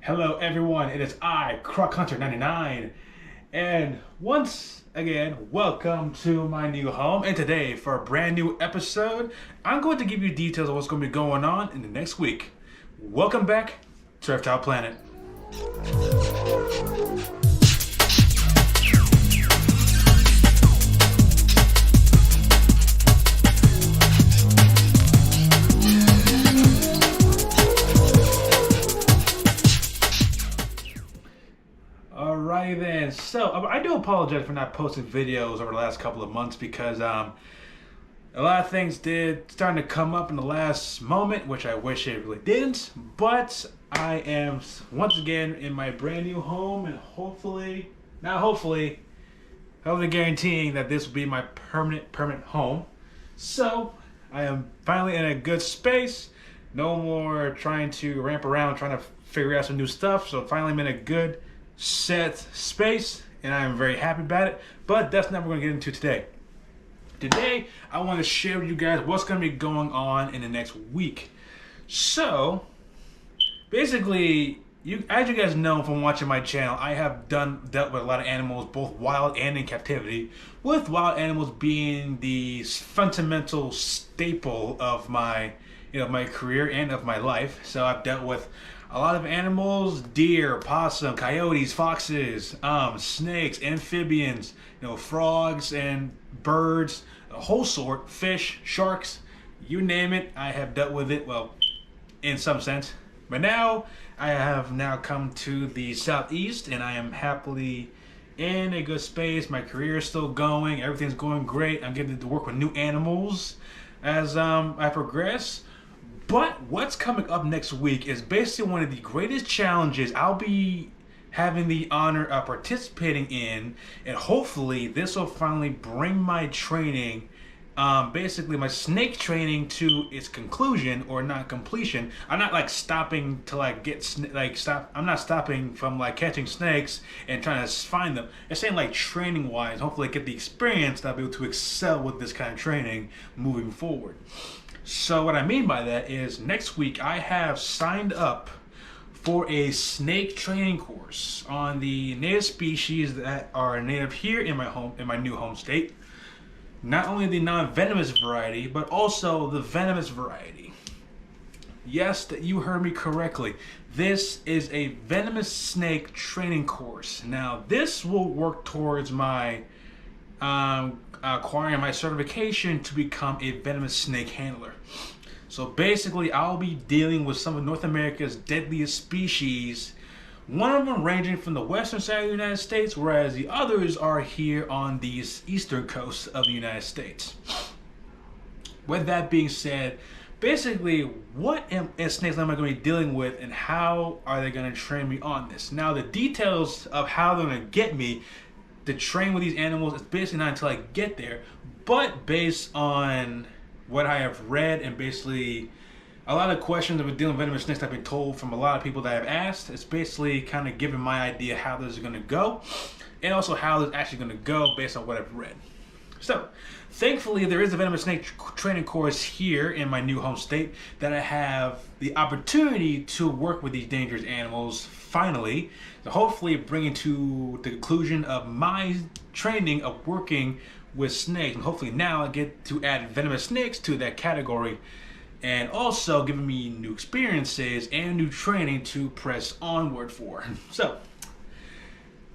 Hello everyone, it is I, Croc Hunter 99, and once again, welcome to my new home. And today, for a brand new episode, I'm going to give you details of what's going to be going on in the next week. Welcome back to Reptile Planet. Alrighty then. So I do apologize for not posting videos over the last couple of months because a lot of things did starting to come up in the last moment, which I wish it really didn't. But I am once again in my brand new home, and hopefully guaranteeing that this will be my permanent home. So I am finally in a good space. No more trying to ramp around, trying to figure out some new stuff. So finally I'm in a good set space, and I am very happy about it. But that's not what we're going to get into today. Today, I want to share with you guys what's going to be going on in the next week. So, basically, as you guys know from watching my channel, I have dealt with a lot of animals, both wild and in captivity. With wild animals being the fundamental staple of my career and of my life. So I've dealt with a lot of animals: deer, possum, coyotes, foxes, snakes, amphibians, frogs and birds, a whole sort, fish, sharks, you name it, I have dealt with it, well, in some sense. But now, I have now come to the southeast, and I am happily in a good space. My career is still going, everything's going great. I'm getting to work with new animals as I progress. But what's coming up next week is basically one of the greatest challenges I'll be having the honor of participating in, and hopefully this will finally bring my training, basically my snake training, to its conclusion, or not completion. I'm not stopping to I'm not stopping from catching snakes and trying to find them. I'm saying training wise, hopefully I get the experience that I'll be able to excel with this kind of training moving forward. So what I mean by that is next week I have signed up for a snake training course on the native species that are native here in my new home state. Not only the non-venomous variety, but also the venomous variety. Yes, you heard me correctly. This is a venomous snake training course. Now this will work towards my acquiring my certification to become a venomous snake handler. So basically, I'll be dealing with some of North America's deadliest species. One of them ranging from the western side of the United States, whereas the others are here on the eastern coast of the United States. With that being said, basically, what snakes am I going to be dealing with, and how are they going to train me on this? Now, the details of how they're going to get me to train with these animals, it's basically not until I get there. But based on what I have read, and basically a lot of questions of dealing with venomous snakes I've been told from a lot of people that I've asked, it's basically kind of giving my idea how this is going to go, and also how it's actually going to go based on what I've read. So, thankfully, there is a venomous snake training course here in my new home state that I have the opportunity to work with these dangerous animals finally, to hopefully bringing to the conclusion of my training of working with snakes. And hopefully now I get to add venomous snakes to that category, and also giving me new experiences and new training to press onward for. So,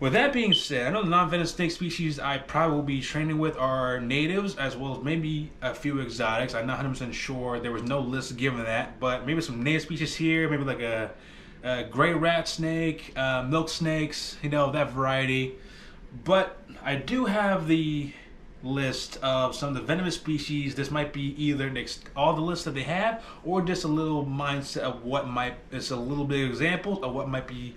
with that being said, I know the non-venomous snake species I probably will be training with are natives, as well as maybe a few exotics. I'm not 100% sure. There was no list given that, but maybe some native species here, maybe like a gray rat snake, milk snakes, that variety. But I do have the list of some of the venomous species. This might be either all the lists that they have, or just a little mindset of what it's a little bit of examples of what might be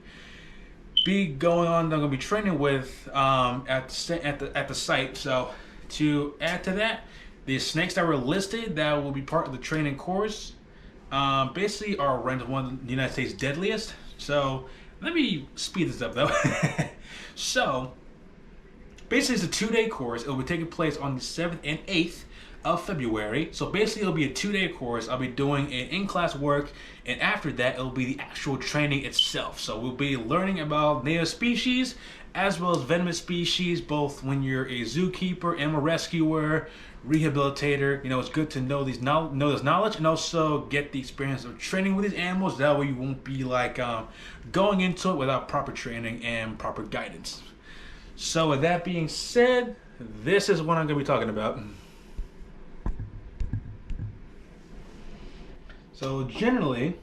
going on that I'm going to be training with at the site. So to add to that, the snakes that were listed that will be part of the training course basically are ranked one of the United States deadliest. So let me speed this up though. So basically it's a 2-day course. It will be taking place on the 7th and 8th of February. So basically, it'll be a 2-day course. I'll be doing an in-class work, and after that, it'll be the actual training itself. So we'll be learning about native species as well as venomous species, both when you're a zookeeper, animal rescuer, rehabilitator. It's good to know this knowledge and also get the experience of training with these animals. That way you won't be like going into it without proper training and proper guidance. So with that being said, this is what I'm going to be talking about. So generally,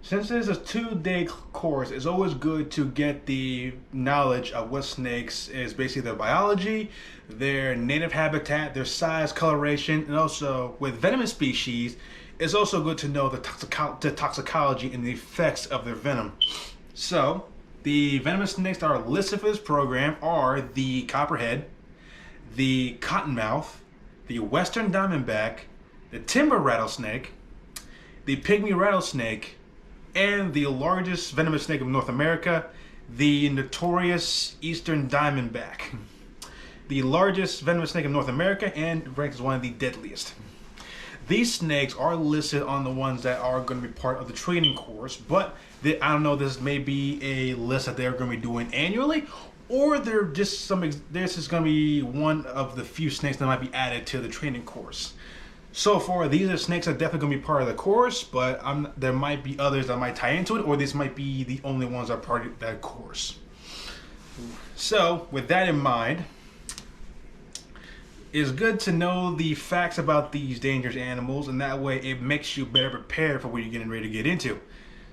since it's a 2-day course, it's always good to get the knowledge of what snakes is, basically their biology, their native habitat, their size, coloration, and also with venomous species, it's also good to know the toxicology and the effects of their venom. So, the venomous snakes that are listed for this program are the copperhead, the cottonmouth, the western diamondback, the timber rattlesnake, the pygmy rattlesnake, and the largest venomous snake of North America, the notorious eastern diamondback. The largest venomous snake of North America and ranked as one of the deadliest. These snakes are listed on the ones that are going to be part of the training course, but I don't know, this may be a list that they're going to be doing annually, or this is going to be one of the few snakes that might be added to the training course. So far, these are snakes that are definitely going to be part of the course, but there might be others that might tie into it, or this might be the only ones that are part of that course. So, with that in mind, it's good to know the facts about these dangerous animals, and that way it makes you better prepared for what you're getting ready to get into.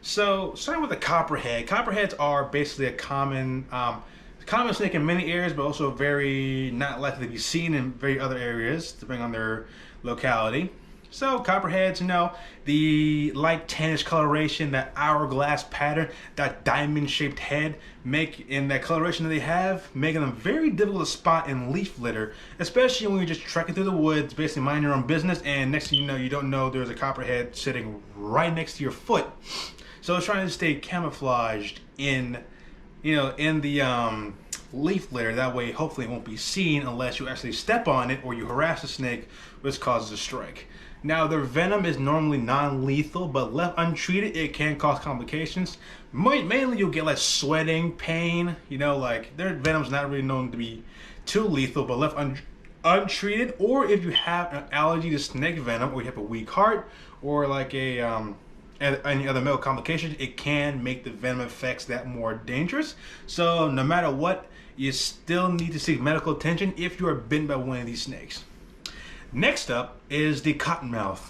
So, starting with the copperhead. Copperheads are basically a common snake in many areas, but also very not likely to be seen in very other areas, depending on their locality. So copperheads, the light tannish coloration, that hourglass pattern, that diamond-shaped head, in that coloration that they have, making them very difficult to spot in leaf litter, especially when you're just trekking through the woods, basically minding your own business, and next thing you know, you don't know there's a copperhead sitting right next to your foot. So it's trying to stay camouflaged in the leaf litter. That way, hopefully, it won't be seen unless you actually step on it or you harass the snake, which causes a strike. Now, their venom is normally non-lethal, but left untreated, it can cause complications. Mainly, you'll get like sweating, pain. Their venom's not really known to be too lethal, but left untreated, or if you have an allergy to snake venom, or you have a weak heart, or like any other medical complications, it can make the venom effects that more dangerous. So no matter what, you still need to seek medical attention if you are bitten by one of these snakes. Next up is the cottonmouth.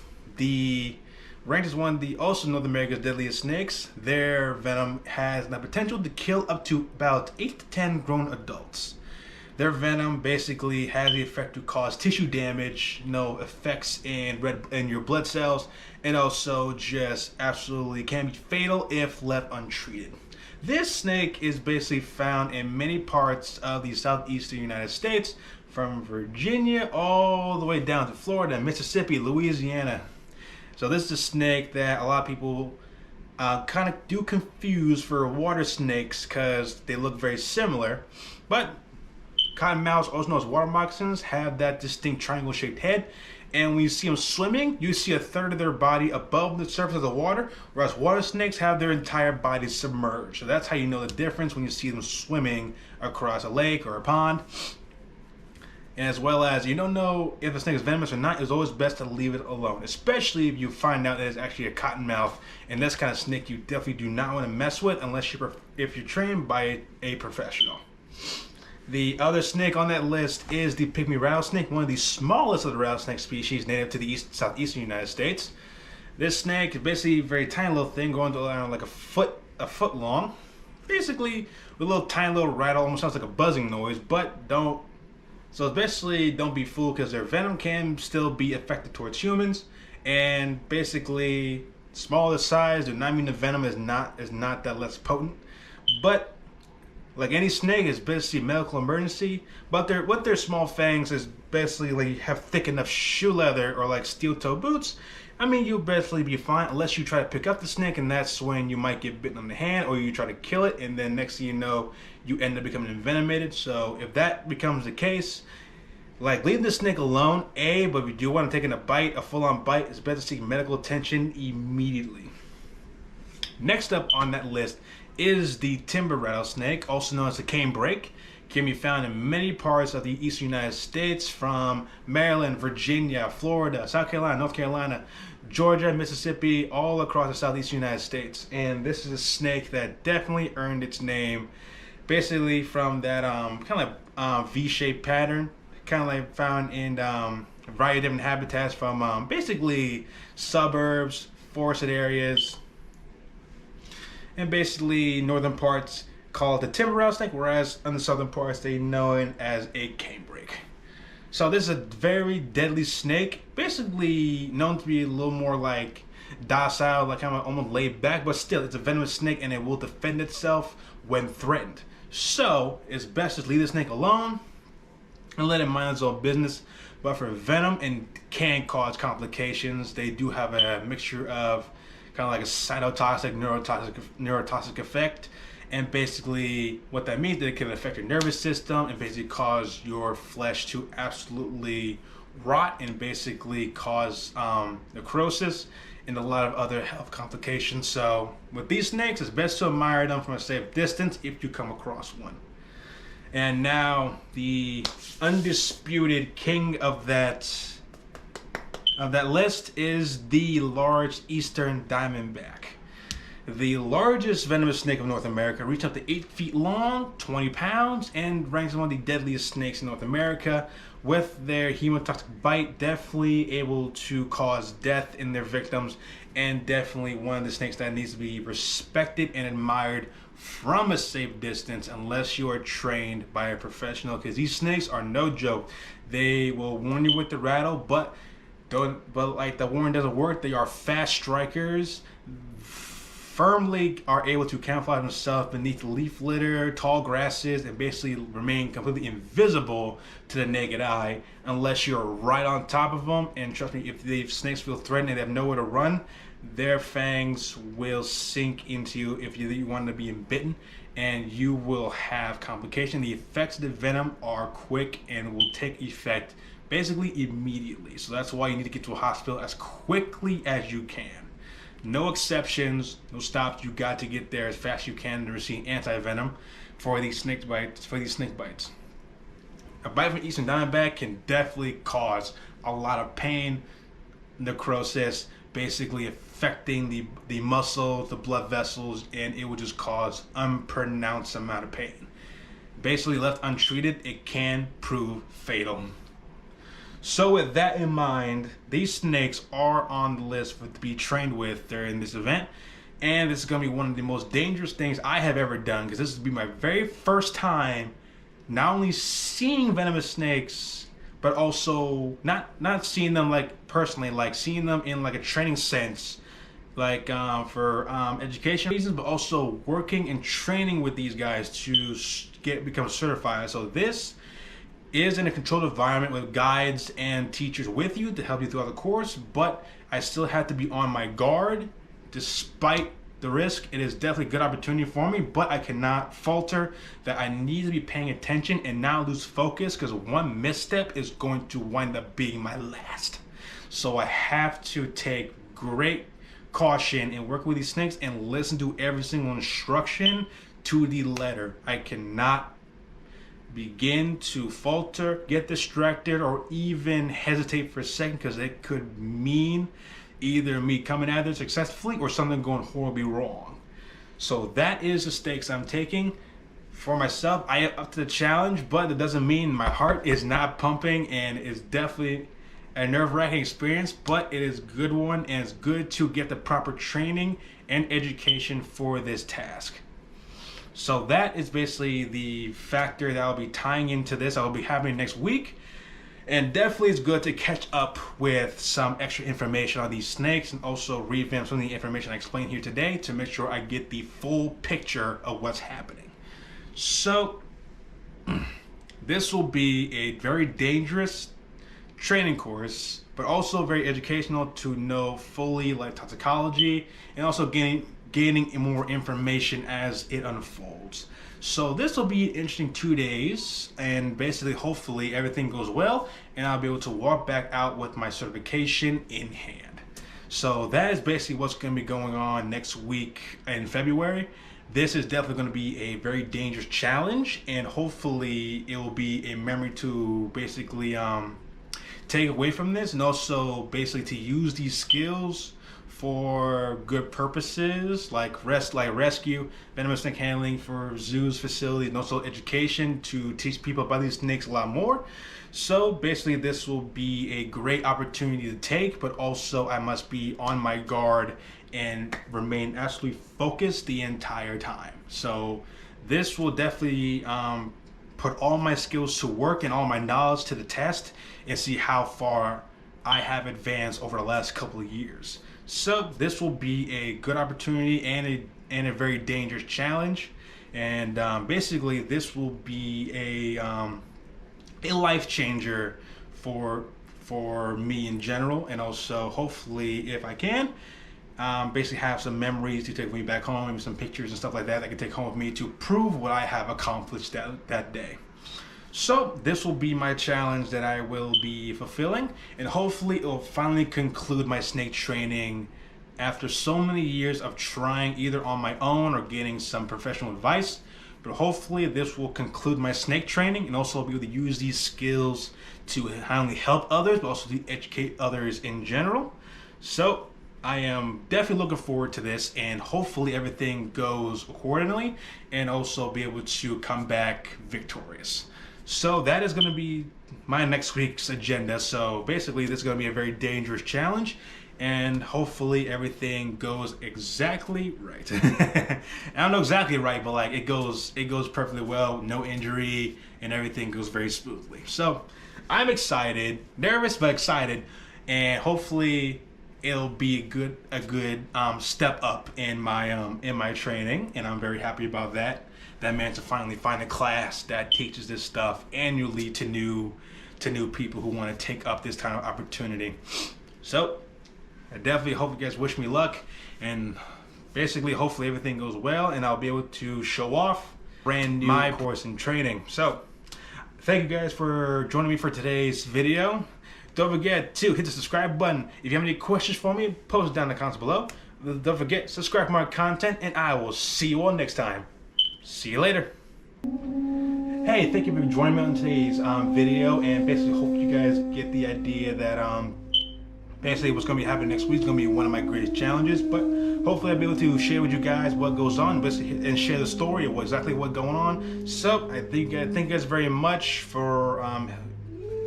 Ranked as one of the also North America's deadliest snakes. Their venom has the potential to kill up to about 8 to 10 grown adults. Their venom basically has the effect to cause tissue damage, effects in your blood cells, and also just absolutely can be fatal if left untreated. This snake is basically found in many parts of the southeastern United States, from Virginia all the way down to Florida, Mississippi, Louisiana. So this is a snake that a lot of people kind of do confuse for water snakes because they look very similar, but cottonmouths, also known as water moccasins, have that distinct triangle-shaped head, and when you see them swimming, you see a third of their body above the surface of the water, whereas water snakes have their entire body submerged. So that's how you know the difference when you see them swimming across a lake or a pond. And as well as, you don't know if the snake is venomous or not, it's always best to leave it alone, especially if you find out that it's actually a cottonmouth, and this kind of snake you definitely do not want to mess with unless if you're trained by a professional. The other snake on that list is the pygmy rattlesnake, one of the smallest of the rattlesnake species native to the southeastern United States. This snake is basically a very tiny little thing, going to around like a foot long, basically with a little tiny little rattle, almost sounds like a buzzing noise, but don't be fooled, because their venom can still be effective towards humans, and basically smaller size do not mean the venom is not that less potent. But like any snake, it's basically a medical emergency. But with their small fangs is basically like have thick enough shoe leather or like steel toe boots. I mean, you'll basically be fine unless you try to pick up the snake, and that's when you might get bitten on the hand, or you try to kill it, and then next thing you know, you end up becoming envenomated. So if that becomes the case, Like, leave the snake alone, A, but if you do want to take in a full-on bite, it's better to seek medical attention immediately. Next up on that list is the timber rattlesnake, also known as the canebrake. Can be found in many parts of the eastern United States, from Maryland, Virginia, Florida, South Carolina, North Carolina, Georgia, Mississippi, all across the southeastern United States. And this is a snake that definitely earned its name, basically from that kind of like V-shaped pattern, kind of like found in a variety of different habitats, from basically suburbs, forested areas, and basically northern parts call it the timber rattlesnake, whereas on the southern parts they know it as a canebrake. So this is a very deadly snake, basically known to be a little more like docile, like kind of almost laid back, but still it's a venomous snake and it will defend itself when threatened. So it's best to leave the snake alone and let it mind its own business. But for venom, and can cause complications, they do have a mixture of kind of like a cytotoxic, neurotoxic effect. And basically what that means is that it can affect your nervous system and basically cause your flesh to absolutely rot and basically cause necrosis and a lot of other health complications. So with these snakes, it's best to admire them from a safe distance if you come across one. And now the undisputed king of that list is the large eastern diamondback. The largest venomous snake of North America, reaches up to 8 feet long, 20 pounds, and ranks as one of the deadliest snakes in North America. With their hemotoxic bite, definitely able to cause death in their victims, and definitely one of the snakes that needs to be respected and admired from a safe distance unless you are trained by a professional, because these snakes are no joke. They will warn you with the rattle, but like the warning doesn't work. They are fast strikers, firmly are able to camouflage themselves beneath leaf litter, tall grasses, and basically remain completely invisible to the naked eye unless you're right on top of them. And trust me, if the snakes feel threatened and they have nowhere to run, their fangs will sink into you if you want to be bitten, and you will have complications. The effects of the venom are quick and will take effect basically immediately. So that's why you need to get to a hospital as quickly as you can. No exceptions, no stops. You got to get there as fast as you can to receive anti-venom for these snake bites. A bite from eastern diamondback can definitely cause a lot of pain, necrosis, basically affecting the muscles, the blood vessels, and it will just cause unpronounced amount of pain. Basically, left untreated, it can prove fatal. So with that in mind, these snakes are on the list to be trained with during this event. And this is going to be one of the most dangerous things I have ever done, because this will be my very first time not only seeing venomous snakes, but also not seeing them like personally, like seeing them in like a training sense, like for education reasons, but also working and training with these guys to become certified. So this is in a controlled environment with guides and teachers with you to help you throughout the course, but I still have to be on my guard despite the risk. It is definitely a good opportunity for me, but I cannot falter that I need to be paying attention and not lose focus, because one misstep is going to wind up being my last. So I have to take great caution and work with these snakes and listen to every single instruction to the letter. I cannot begin to falter, get distracted, or even hesitate for a second, because it could mean either me coming at it successfully or something going horribly wrong. So that is the stakes I'm taking for myself. I am up to the challenge, but it doesn't mean my heart is not pumping, and it's definitely a nerve-wracking experience, but it is a good one, and it's good to get the proper training and education for this task. So that is basically the factor that I'll be tying into this. I'll be happening next week. And definitely it's good to catch up with some extra information on these snakes and also revamp some of the information I explained here today to make sure I get the full picture of what's happening. So this will be a very dangerous training course, but also very educational to know fully like toxicology, and also gaining more information as it unfolds. So this will be an interesting 2 days, and basically hopefully everything goes well and I'll be able to walk back out with my certification in hand. So that is basically what's going to be going on next week in February. This is definitely going to be a very dangerous challenge, and hopefully it will be a memory to basically take away from this, and also basically to use these skills for good purposes, like rescue, venomous snake handling for zoos, facilities, and also education to teach people about these snakes a lot more. So basically this will be a great opportunity to take, but also I must be on my guard and remain absolutely focused the entire time. So this will definitely put all my skills to work and all my knowledge to the test, and see how far I have advanced over the last couple of years. So this will be a good opportunity and a very dangerous challenge, and basically this will be a life changer for me in general, and also hopefully, if I can, basically have some memories to take with me back home, maybe some pictures and stuff like that I can take home with me to prove what I have accomplished that day. So this will be my challenge that I will be fulfilling, and hopefully it will finally conclude my snake training after so many years of trying either on my own or getting some professional advice. But hopefully this will conclude my snake training, and also be able to use these skills to not only help others but also to educate others in general. So I am definitely looking forward to this, and hopefully everything goes accordingly, and also be able to come back victorious. So that is going to be my next week's agenda. So basically this is going to be a very dangerous challenge, and hopefully everything goes exactly right. I don't know exactly right, but like it goes perfectly well, no injury, and everything goes very smoothly. So I'm excited, nervous but excited, and hopefully it'll be a good step up in my training, and I'm very happy about that. That meant to finally find a class that teaches this stuff annually to new people who want to take up this kind of opportunity. So I definitely hope you guys wish me luck, and basically hopefully everything goes well and I'll be able to show off brand new my course in training. So thank you guys for joining me for today's video. Don't forget to hit the subscribe button. If you have any questions for me, post it down in the comments below. Don't forget, subscribe for more content, and I will see you all next time. See you later. Hey, thank you for joining me on today's video, and basically hope you guys get the idea that basically what's going to be happening next week is going to be one of my greatest challenges, but hopefully I'll be able to share with you guys what goes on and share the story of exactly what's going on. So I thank you guys very much for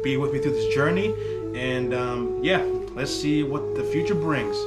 being with me through this journey, and yeah, let's see what the future brings.